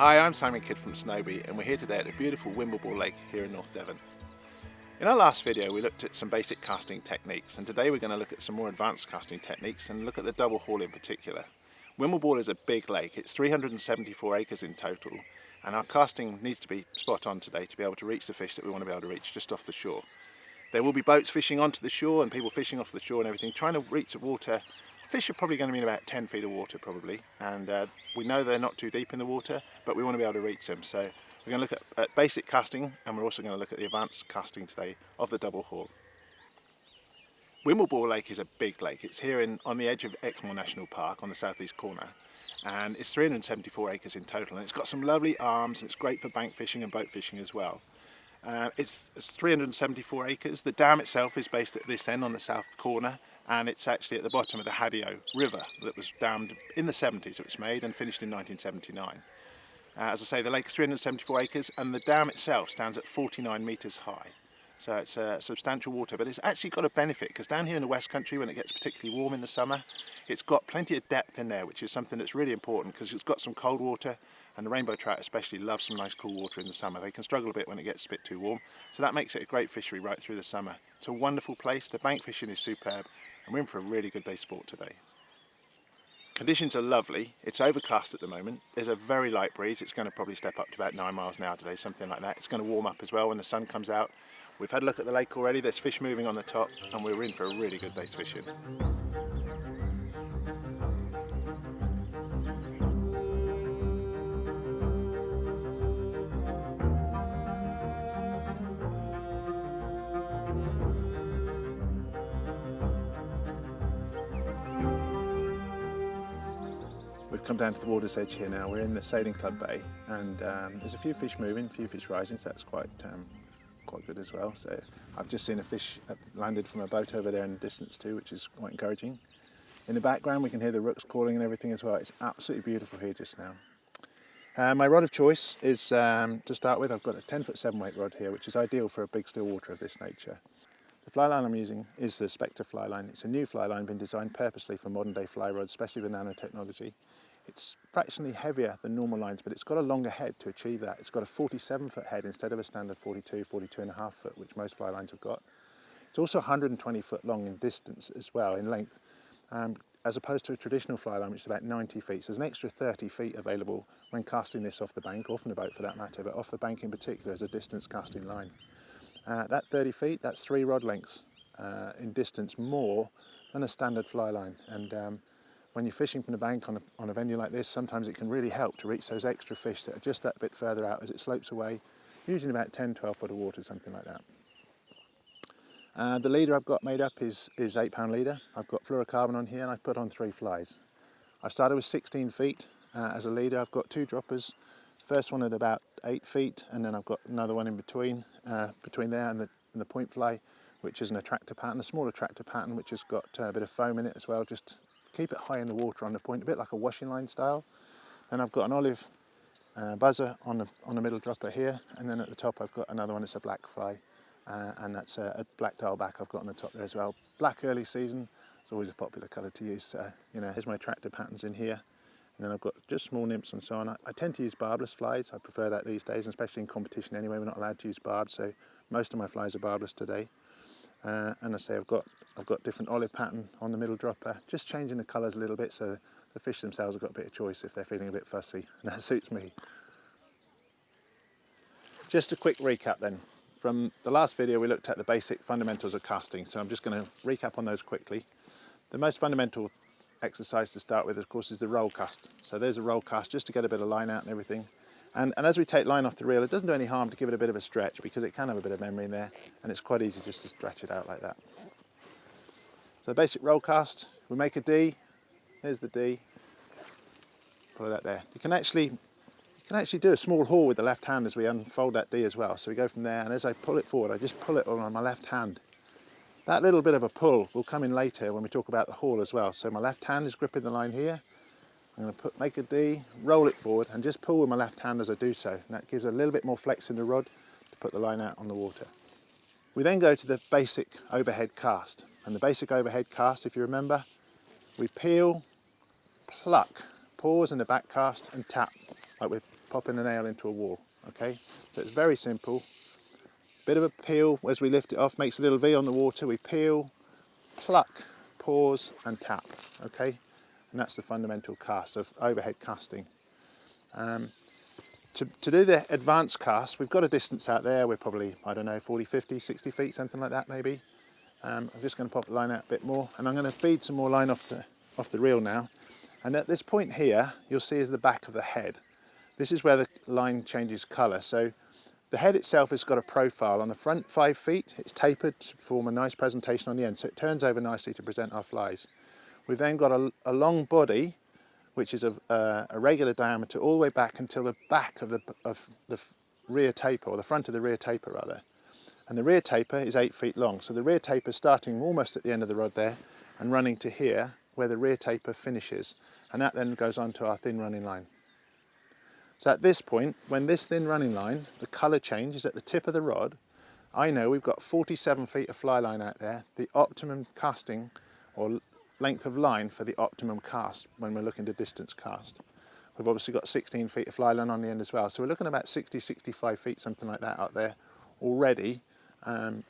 Hi, I'm Simon Kidd from Snowby and we're here today at the beautiful Wimbleball Lake here in North Devon. In our last video we looked at some basic casting techniques, and today we're going to look at some more advanced casting techniques and look at the double haul in particular. Wimbleball is a big lake, it's 374 acres in total, and our casting needs to be spot on today to be able to reach the fish that we want to be able to reach just off the shore. There will be boats fishing onto the shore and people fishing off the shore and everything, trying to reach the water. Fish are probably going to be in about 10 feet of water probably, and we know they're not too deep in the water, but we want to be able to reach them. So we're going to look at basic casting, and we're also going to look at the advanced casting today of the double haul. Wimbleball Lake is a big lake. It's here on the edge of Exmoor National Park on the southeast corner, and it's 374 acres in total, and it's got some lovely arms and it's great for bank fishing and boat fishing as well. It's 374 acres. The dam itself is based at this end on the south corner, and it's actually at the bottom of the Hadio River that was dammed in the 70s. It was made and finished in 1979. As I say, the lake is 374 acres and the dam itself stands at 49 metres high. So it's substantial water, but it's actually got a benefit because down here in the West Country, when it gets particularly warm in the summer, it's got plenty of depth in there, which is something that's really important because it's got some cold water, and the rainbow trout especially love some nice cool water in the summer. They can struggle a bit when it gets a bit too warm, so that makes it a great fishery right through the summer. It's a wonderful place, the bank fishing is superb, and we're in for a really good day's sport today. Conditions are lovely. It's overcast at the moment. There's a very light breeze. It's going to probably step up to about 9 miles an hour today, something like that. It's going to warm up as well when the sun comes out. We've had a look at the lake already. There's fish moving on the top, and we're in for a really good day's fishing. We've come down to the water's edge here now. We're in the Sailing Club Bay, and there's a few fish moving, a few fish rising, so that's quite good as well. So I've just seen a fish landed from a boat over there in the distance too, which is quite encouraging. In the background we can hear the rooks calling and everything as well. It's absolutely beautiful here just now. My rod of choice is, to start with, I've got a 10-foot 7-weight rod here, which is ideal for a big still water of this nature. The fly line I'm using is the Spectre fly line. It's a new fly line, been designed purposely for modern day fly rods, especially with nanotechnology. It's fractionally heavier than normal lines, but it's got a longer head to achieve that. It's got a 47-foot head instead of a standard 42.5 foot, which most fly lines have got. It's also 120 foot long in distance as well, in length, as opposed to a traditional fly line, which is about 90 feet. So there's an extra 30 feet available when casting this off the bank, or from the boat for that matter, but off the bank in particular as a distance casting line. That 30 feet, that's 3 rod lengths in distance more than a standard fly line. And when you're fishing from the bank on a venue like this, sometimes it can really help to reach those extra fish that are just that bit further out as it slopes away, usually about 10-12 foot of water, something like that. The leader I've got made up is 8-pound leader. I've got fluorocarbon on here and I've put on 3 flies. I've started with 16 feet as a leader. I've got 2 droppers. First one at about 8 feet, and then I've got another one in between there and the point fly, which is an attractor pattern, a small attractor pattern which has got a bit of foam in it as well, just to keep it high in the water on the point, a bit like a washing line style. Then I've got an olive buzzer on the middle dropper here, and then at the top I've got another one. It's a black fly, and that's a black dialback I've got on the top there as well. Black early season is always a popular colour to use. So here's my attractor patterns in here. And then I've got just small nymphs and so on. I tend to use barbless flies. I prefer that these days, and especially in competition anyway. We're not allowed to use barbs, so most of my flies are barbless today. And I say I've got different olive pattern on the middle dropper, just changing the colours a little bit so the fish themselves have got a bit of choice if they're feeling a bit fussy, and that suits me. Just a quick recap then. From the last video we looked at the basic fundamentals of casting, so I'm just going to recap on those quickly. The most fundamental exercise to start with, of course, is the roll cast. So there's a roll cast just to get a bit of line out and everything. And as we take line off the reel, it doesn't do any harm to give it a bit of a stretch because it can have a bit of memory in there, and it's quite easy just to stretch it out like that. So the basic roll cast, we make a D. Here's the D. Pull it out there. You can actually do a small haul with the left hand as we unfold that D as well. So we go from there, and as I pull it forward, I just pull it on my left hand. That little bit of a pull will come in later when we talk about the haul as well. So my left hand is gripping the line here. I'm going to make a D, roll it forward, and just pull with my left hand as I do so. And that gives a little bit more flex in the rod to put the line out on the water. We then go to the basic overhead cast. And the basic overhead cast, if you remember, we peel, pluck, pause in the back cast, and tap, like we're popping a nail into a wall, okay? So it's very simple. Bit of a peel as we lift it off, makes a little V on the water. We peel, pluck, pause and tap, okay? And that's the fundamental cast of overhead casting. To do the advanced cast, we've got a distance out there. We're probably, I don't know, 40, 50, 60 feet, something like that maybe. I'm just going to pop the line out a bit more, and I'm going to feed some more line off the reel now. And at this point here, you'll see is the back of the head. This is where the line changes colour. So the head itself has got a profile. On the front 5 feet, it's tapered to form a nice presentation on the end, so it turns over nicely to present our flies. We've then got a long body, which is a regular diameter all the way back until the back of the rear taper, or the front of the rear taper rather. And the rear taper is 8 feet long. So the rear taper is starting almost at the end of the rod there and running to here where the rear taper finishes. And that then goes on to our thin running line. So at this point, when this thin running line, the colour change is at the tip of the rod, I know we've got 47 feet of fly line out there, the optimum casting or length of line for the optimum cast when we're looking to distance cast. We've obviously got 16 feet of fly line on the end as well. So we're looking at about 60, 65 feet, something like that out there already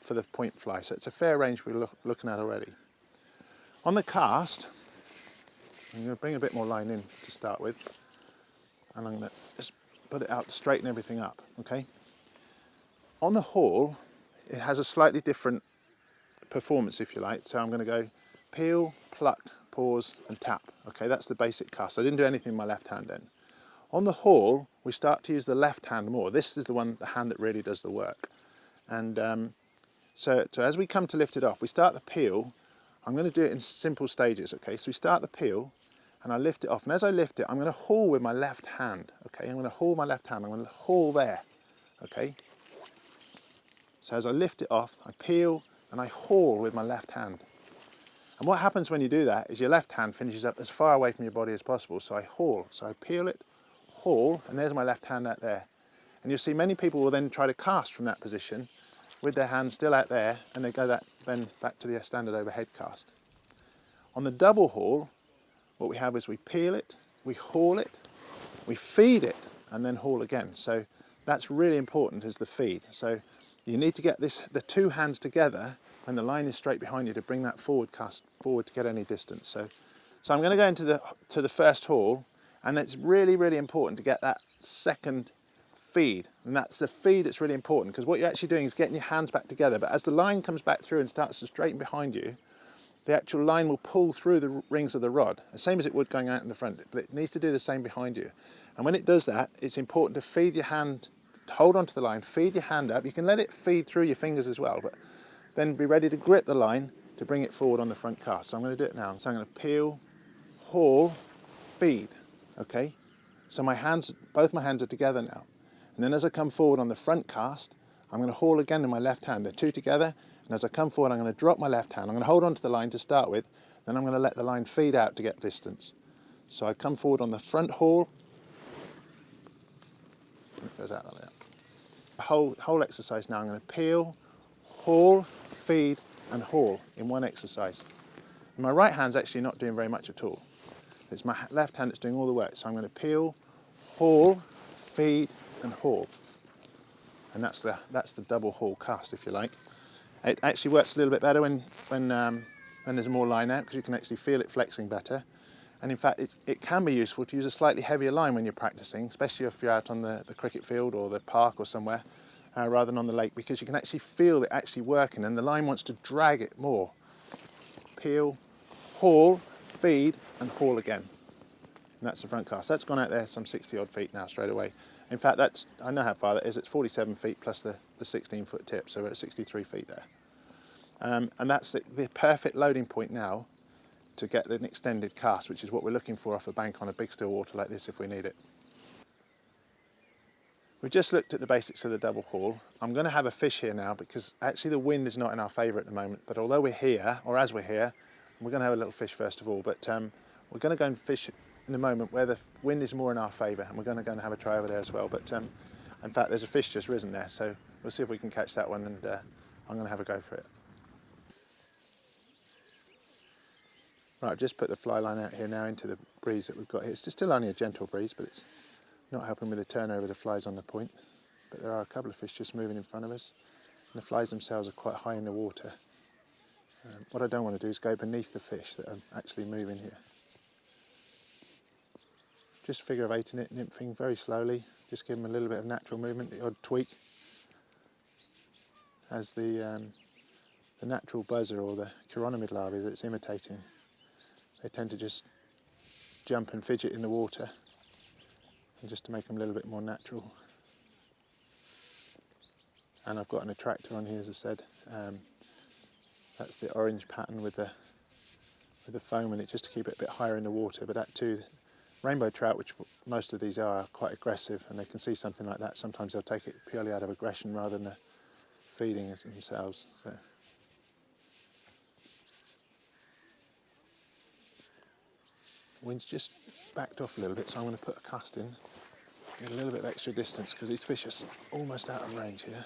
for the point fly. So it's a fair range we're looking at already. On the cast, I'm going to bring a bit more line in to start with. And I'm going to just put it out to straighten everything up, okay? On the haul, it has a slightly different performance, if you like. So I'm going to go peel, pluck, pause and tap. Okay, that's the basic cast. I didn't do anything with my left hand then. On the haul, we start to use the left hand more. This is the hand that really does the work. And so as we come to lift it off, we start the peel. I'm going to do it in simple stages, okay? So we start the peel, and I lift it off. And as I lift it, I'm going to haul with my left hand, okay? I'm going to haul my left hand. I'm going to haul there, okay? So as I lift it off, I peel and I haul with my left hand. And what happens when you do that is your left hand finishes up as far away from your body as possible. So I haul, so I peel it, haul, and there's my left hand out there. And you'll see many people will then try to cast from that position with their hand still out there, and they go then back to the standard overhead cast. On the double haul, what we have is we peel it, we haul it, we feed it, and then haul again. So that's really important, is the feed. So you need to get the two hands together when the line is straight behind you to bring that forward cast forward to get any distance. So I'm going to go into the first haul, and it's really, really important to get that second feed. And that's the feed that's really important, because what you're actually doing is getting your hands back together. But as the line comes back through and starts to straighten behind you, the actual line will pull through the rings of the rod, the same as it would going out in the front, but it needs to do the same behind you. And when it does that, it's important to feed your hand, to hold onto the line, feed your hand up. You can let it feed through your fingers as well, but then be ready to grip the line to bring it forward on the front cast. So I'm going to do it now. So I'm going to peel, haul, feed, okay? So both my hands are together now. And then as I come forward on the front cast, I'm going to haul again in my left hand. They're two together. And as I come forward, I'm going to drop my left hand. I'm going to hold onto the line to start with. Then I'm going to let the line feed out to get distance. So I come forward on the front haul. It goes out like that. The whole exercise now, I'm going to peel, haul, feed, and haul in one exercise. And my right hand's actually not doing very much at all. It's my left hand that's doing all the work. So I'm going to peel, haul, feed, and haul. And that's the double haul cast, if you like. It actually works a little bit better when there's more line out, because you can actually feel it flexing better. And in fact, it can be useful to use a slightly heavier line when you're practicing, especially if you're out on the cricket field or the park or somewhere, rather than on the lake, because you can actually feel it actually working, and the line wants to drag it more. Peel, haul, feed, and haul again. And that's the front cast. That's gone out there some 60 odd feet now straight away. In fact, I know how far that is. It's 47 feet plus the 16-foot tip, so we're at 63 feet there. And that's the perfect loading point now to get an extended cast, which is what we're looking for off a bank on a big still water like this if we need it. We've just looked at the basics of the double haul. I'm going to have a fish here now, because actually the wind is not in our favour at the moment. But although we're here, or as we're here, we're going to have a little fish first of all. But we're going to go and fish in a moment where the wind is more in our favour, and we're going to go and have a try over there as well. But in fact, there's a fish just risen there, so we'll see if we can catch that one, and I'm going to have a go for it. Right, I've just put the fly line out here now into the breeze that we've got here. It's still only a gentle breeze, but it's not helping with the turnover of the flies on the point, but there are a couple of fish just moving in front of us, and the flies themselves are quite high in the water. What I don't want to do is go beneath the fish that are actually moving here. Just figure of eighting it, nymphing very slowly, just give them a little bit of natural movement, the odd tweak. As the natural buzzer or the chironomid larvae that it's imitating, they tend to just jump and fidget in the water, and just to make them a little bit more natural. And I've got an attractor on here, as I said. That's the orange pattern with the foam in it, just to keep it a bit higher in the water. But that too, rainbow trout, which most of these are quite aggressive, and they can see something like that. Sometimes they'll take it purely out of aggression rather than feeding it themselves. So. The wind's just backed off a little bit, so I'm going to put a cast in, get a little bit of extra distance because these fish are almost out of range here.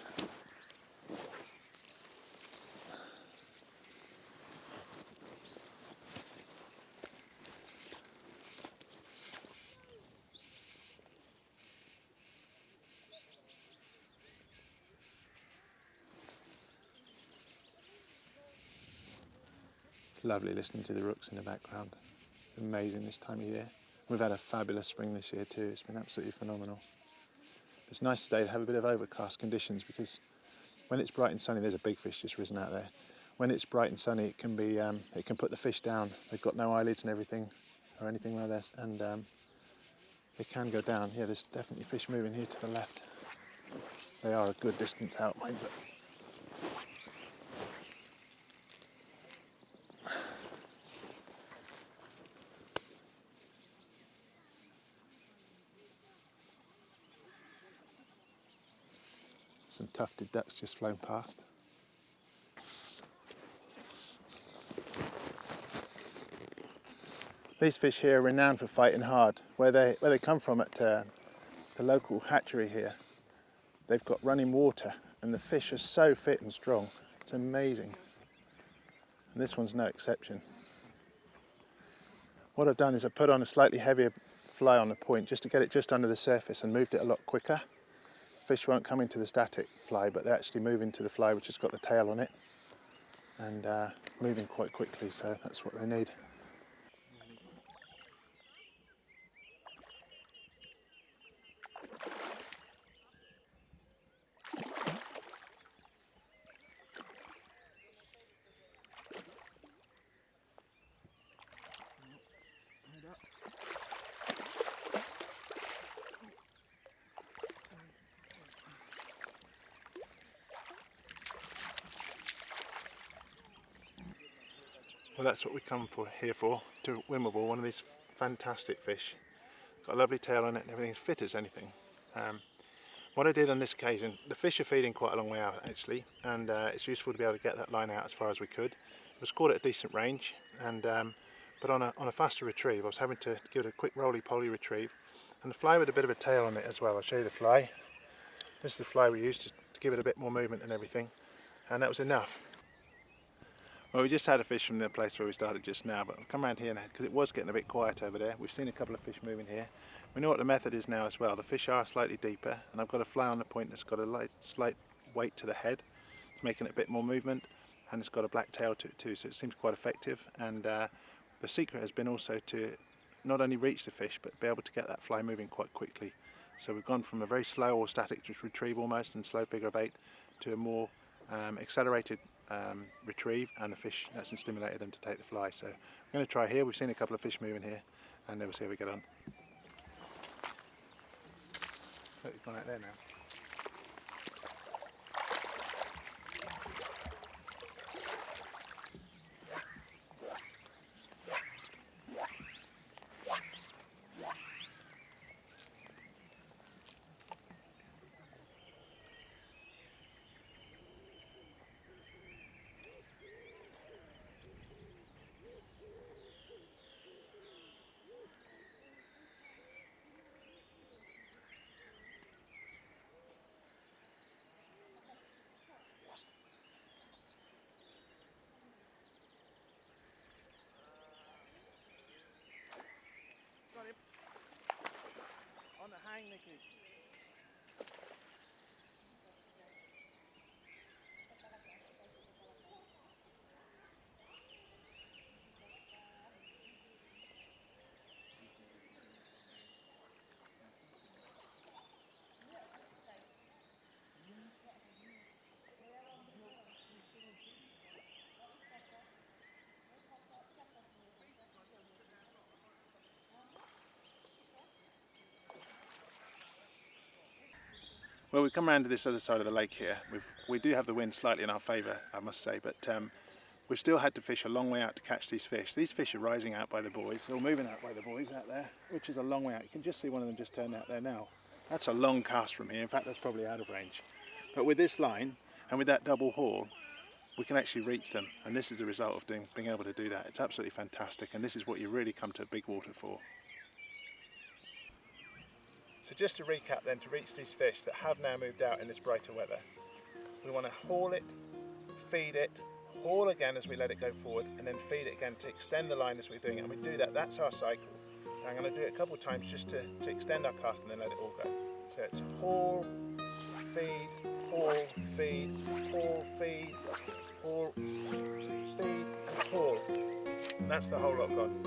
It's lovely listening to the rooks in the background. It's amazing this time of year. We've had a fabulous spring this year too. It's been absolutely phenomenal. It's nice today to have a bit of overcast conditions, because when it's bright and sunny, there's a big fish just risen out there. When it's bright and sunny, it can be it can put the fish down. They've got no eyelids and everything, or anything like that, and they can go down. Yeah, there's definitely fish moving here to the left. They are a good distance out, mind, but some tufted ducks just flown past. These fish here are renowned for fighting hard. Where they come from at the local hatchery here, they've got running water, and the fish are so fit and strong. It's amazing. And this one's no exception. What I've done is I've put on a slightly heavier fly on the point just to get it just under the surface, and moved it a lot quicker. Fish won't come into the static fly, but they actually move into the fly which has got the tail on it, and moving quite quickly, so that's what they need. Well, that's what we come here for, to Wimbledon, one of these fantastic fish. Got a lovely tail on it and everything's fit as anything. What I did on this occasion, the fish are feeding quite a long way out actually, and it's useful to be able to get that line out as far as we could. It was caught at a decent range, and but on a faster retrieve, I was having to give it a quick roly-poly retrieve, and the fly with a bit of a tail on it as well. I'll show you the fly. This is the fly we used to give it a bit more movement and everything, and that was enough. Well, we just had a fish from the place where we started just now, but I've come around here now because it was getting a bit quiet over there. We've seen a couple of fish moving here. We know what the method is now as well. The fish are slightly deeper, and I've got a fly on the point that's got a slight weight to the head, making it a bit more movement, and it's got a black tail to it too, so it seems quite effective. And the secret has been also to not only reach the fish, but be able to get that fly moving quite quickly. So we've gone from a very slow or static retrieve almost, and slow figure of 8, to a more accelerated retrieve, and the fish that's stimulated them to take the fly. So I'm going to try here. We've seen a couple of fish moving here, and we'll see how we get on. Look, he's gone out there now. Well, we've come around to this other side of the lake here. We do have the wind slightly in our favour, I must say, but we've still had to fish a long way out to catch these fish. These fish are rising out by the buoys, or moving out by the buoys out there, which is a long way out. You can just see one of them just turned out there now. That's a long cast from here. In fact, that's probably out of range. But with this line and with that double haul, we can actually reach them, and this is the result of being able to do that. It's absolutely fantastic, and this is what you really come to big water for. So just to recap then, to reach these fish that have now moved out in this brighter weather, we want to haul it, feed it, haul again as we let it go forward, and then feed it again to extend the line as we're doing it. And we do that, that's our cycle. And I'm going to do it a couple of times just to extend our cast and then let it all go. So it's haul, feed, haul, feed, haul, feed, haul, feed, and haul. And that's the whole lot gone.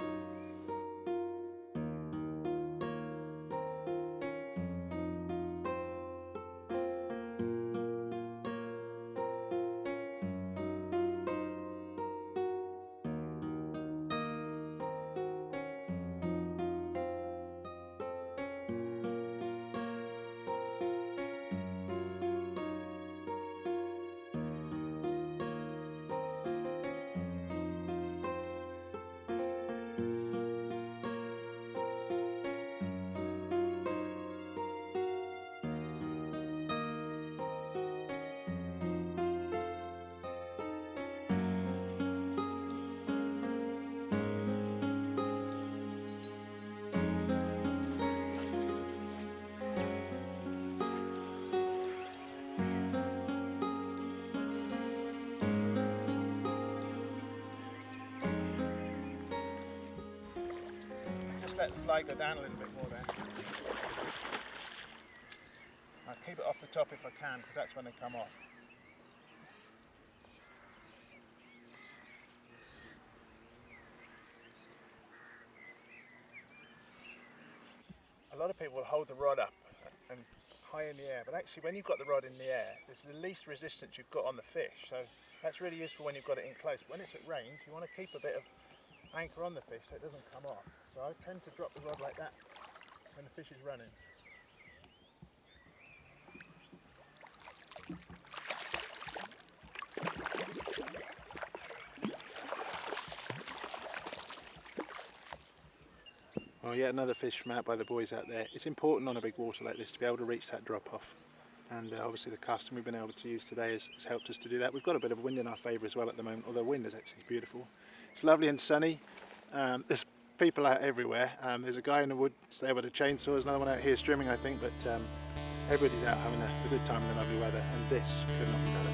Let the fly go down a little bit more there. I'll keep it off the top if I can, because that's when they come off. A lot of people will hold the rod up and high in the air, but actually when you've got the rod in the air, it's the least resistance you've got on the fish, so that's really useful when you've got it in close. When it's at range, you want to keep a bit of anchor on the fish so it doesn't come off. So I tend to drop the rod like that when the fish is running. Well, yet another fish from out by the buoys out there. It's important on a big water like this to be able to reach that drop off. And obviously the casting we've been able to use today has helped us to do that. We've got a bit of wind in our favour as well at the moment, although wind is actually beautiful. It's lovely and sunny. There's people out everywhere. There's a guy in the woods there with a chainsaw. There's another one out here streaming, I think, but everybody's out having a good time in the lovely weather, and this could not be better.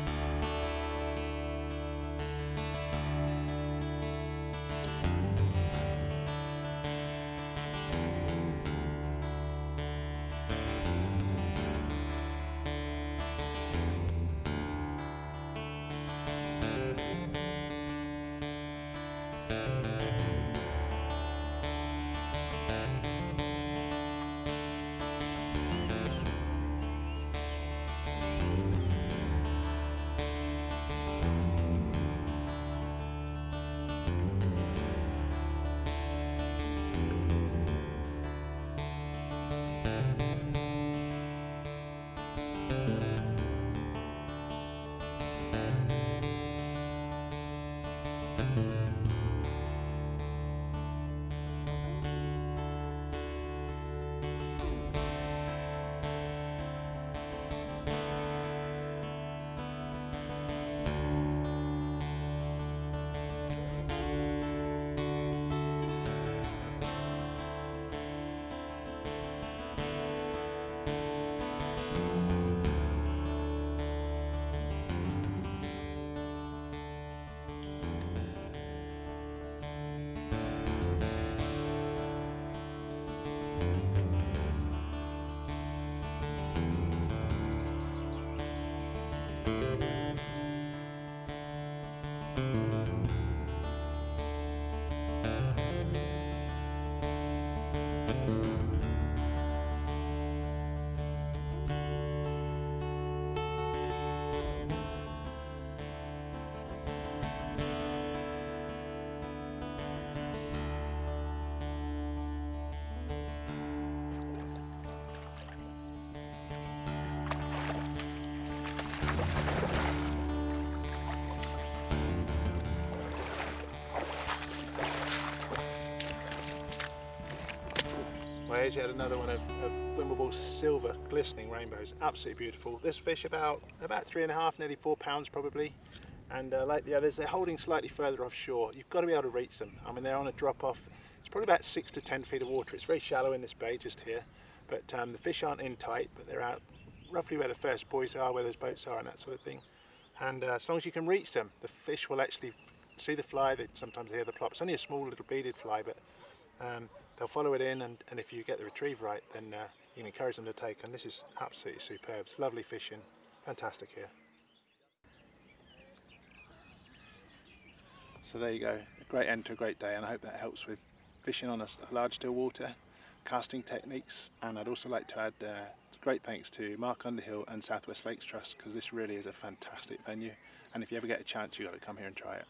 here's yet another one of Wimbledon's silver glistening rainbows. Absolutely beautiful. This fish about 3.5, nearly 4 pounds probably. And like the others, they're holding slightly further offshore. You've got to be able to reach them. I mean, they're on a drop off. It's probably about 6 to 10 feet of water. It's very shallow in this bay just here. But the fish aren't in tight, but they're out roughly where the first buoys are, where those boats are and that sort of thing. And as long as you can reach them, the fish will actually see the fly. They sometimes hear the plop. It's only a small little beaded fly, but they'll follow it in, and if you get the retrieve right, then you can encourage them to take. And this is absolutely superb. It's lovely fishing, fantastic here. So there you go, a great end to a great day, and I hope that helps with fishing on a large still water, casting techniques. And I'd also like to add great thanks to Mark Underhill and Southwest Lakes Trust, because this really is a fantastic venue, and if you ever get a chance, you've got to come here and try it.